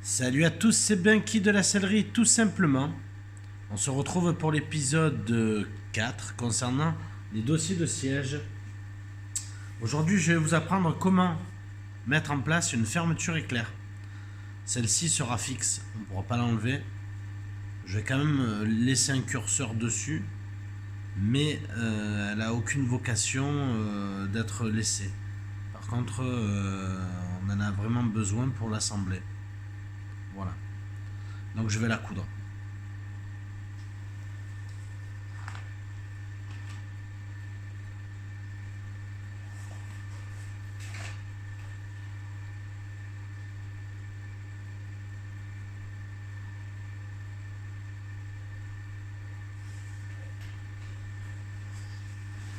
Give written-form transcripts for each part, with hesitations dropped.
Salut à tous, c'est Benki de la sellerie tout simplement. On se retrouve pour l'épisode 4 concernant les dossiers de siège. Aujourd'hui, je vais vous apprendre comment mettre en place une fermeture éclair. Celle-ci sera fixe, on ne pourra pas l'enlever. Je vais quand même laisser un curseur dessus, mais elle n'a aucune vocation d'être laissée. Par contre, on en a vraiment besoin pour l'assembler. Voilà. Donc je vais la coudre.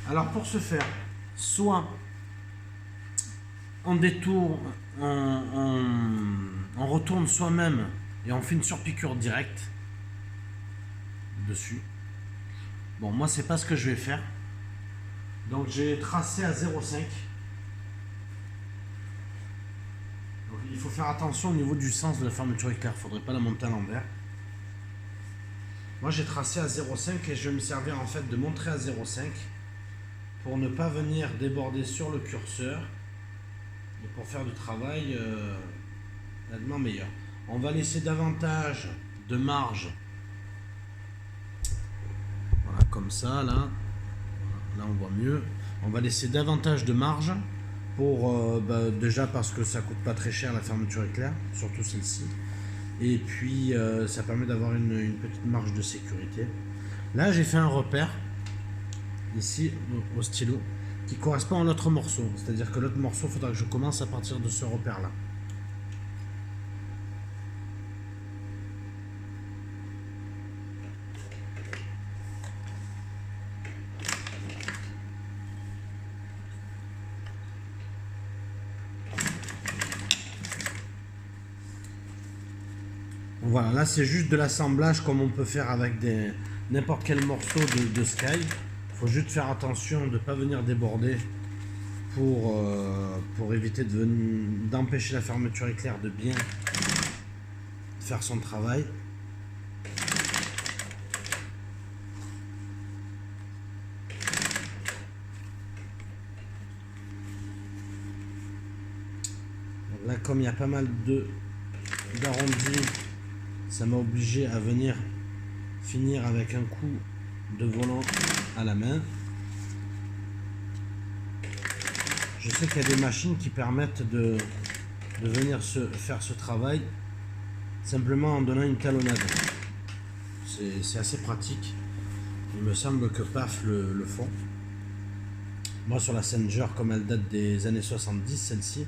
Alors pour ce faire, soit on détourne, on retourne soi-même et on fait une surpiqûre directe dessus. Bon, moi c'est pas ce que je vais faire. Donc j'ai tracé à 0,5. Donc il faut faire attention au niveau du sens de la fermeture éclair. Il faudrait pas la monter à l'envers. Moi j'ai tracé à 0,5 et je vais me servir en fait de montrer à 0,5 pour ne pas venir déborder sur le curseur et pour faire du travail nettement meilleur. On va laisser davantage de marge. Voilà, comme ça, là on voit mieux. On va laisser davantage de marge pour déjà parce que ça coûte pas très cher la fermeture éclair, surtout celle-ci. Et puis ça permet d'avoir une petite marge de sécurité. Là j'ai fait un repère ici au stylo qui correspond à l'autre morceau, c'est à dire que l'autre morceau, il faudra que je commence à partir de ce repère là. Voilà, là c'est juste de l'assemblage comme on peut faire avec n'importe quel morceau de Sky. Il faut juste faire attention de ne pas venir déborder pour éviter d'empêcher la fermeture éclair de bien faire son travail. Donc là, comme il y a pas mal d'arrondis, ça m'a obligé à venir finir avec un coup de volant à la main. Je sais qu'il y a des machines qui permettent de venir faire ce travail simplement en donnant une talonnade. C'est assez pratique. Il me semble que PAF le font. Moi sur la Singer, comme elle date des années 70, celle-ci,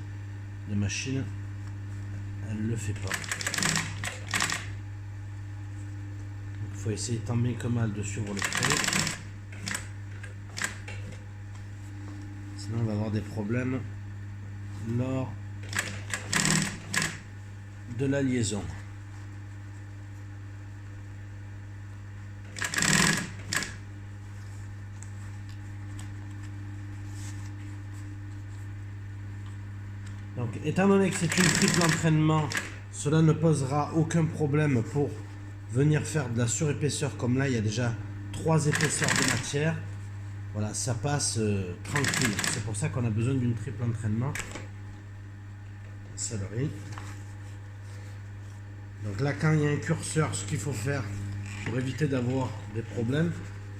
la machine, elle le fait pas. Il faut essayer tant bien que mal de suivre le trait. Sinon on va avoir des problèmes lors de la liaison. Donc étant donné que c'est une triple entraînement, cela ne posera aucun problème pour venir faire de la surépaisseur. Comme là il y a déjà 3 épaisseurs de matière. Voilà, ça passe tranquille. C'est pour ça qu'on a besoin d'une triple entraînement. Sellerie. Donc là, quand il y a un curseur, ce qu'il faut faire pour éviter d'avoir des problèmes,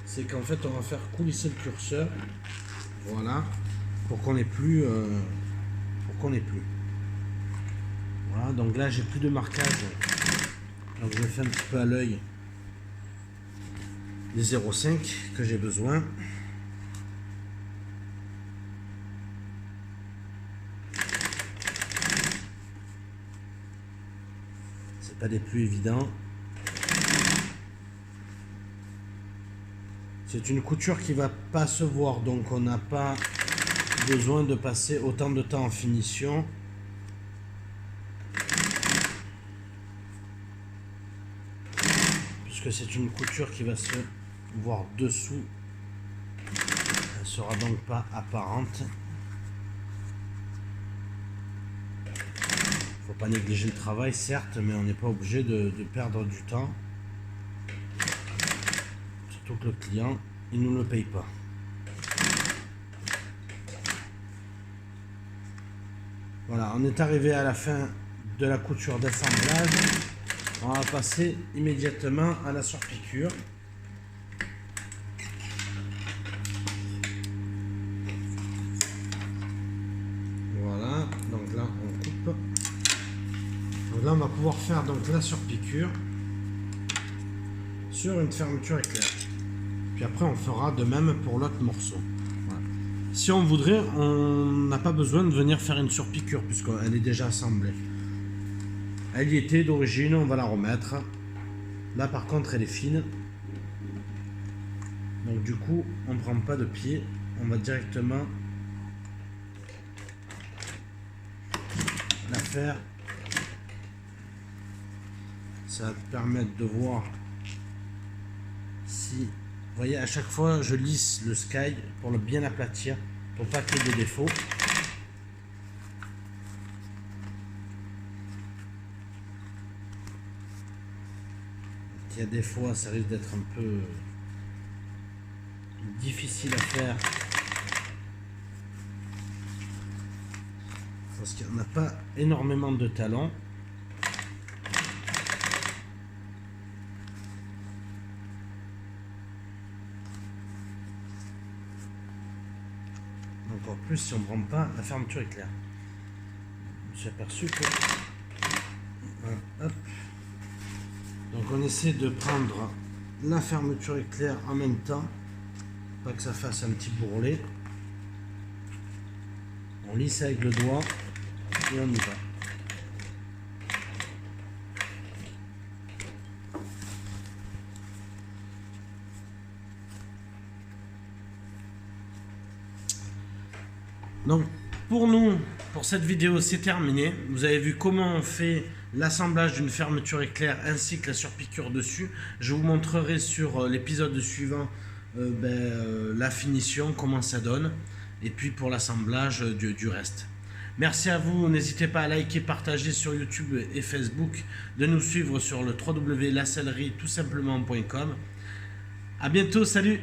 c'est qu'en fait, on va faire coulisser le curseur. Voilà, pour qu'on n'ait plus. Voilà, donc là, j'ai plus de marquage. Donc je fais un petit peu à l'œil les 0,5 que j'ai besoin. C'est pas des plus évidents. C'est une couture qui va pas se voir, donc on n'a pas besoin de passer autant de temps en finition. Puisque c'est une couture qui va se voir dessous. Elle ne sera donc pas apparente. Faut pas négliger le travail, certes, mais on n'est pas obligé de perdre du temps. Surtout que le client, il nous le paye pas. Voilà, on est arrivé à la fin de la couture d'assemblage. On va passer immédiatement à la surpiqûre. Voilà, donc là on coupe. Donc là on va pouvoir faire donc la surpiqûre sur une fermeture éclair. Puis après on fera de même pour l'autre morceau. Voilà. Si on voudrait, on n'a pas besoin de venir faire une surpiqûre puisqu'elle est déjà assemblée. Elle y était d'origine, on va la remettre. Là par contre elle est fine. Donc du coup on ne prend pas de pied, on va directement la faire. Ça va permettre de voir si... Vous voyez, à chaque fois je lisse le sky pour le bien aplatir, pour pas qu'il y ait des défauts. Il y a des fois ça risque d'être un peu difficile à faire parce qu'on n'a pas énormément de talons. Encore plus si on ne prend pas la fermeture éclair. Je me suis aperçu que... Voilà, hop. Donc on essaie de prendre la fermeture éclair en même temps, pas que ça fasse un petit bourrelet. On lisse avec le doigt et on y va. Donc pour cette vidéo c'est terminé. Vous avez vu comment on fait l'assemblage d'une fermeture éclair ainsi que la surpiqûre dessus. Je vous montrerai sur l'épisode suivant la finition, comment ça donne, et puis pour l'assemblage du reste. Merci à vous, n'hésitez pas à liker, partager sur YouTube et Facebook, de nous suivre sur le www.lasellerie-tout-simplement.com. À bientôt, salut!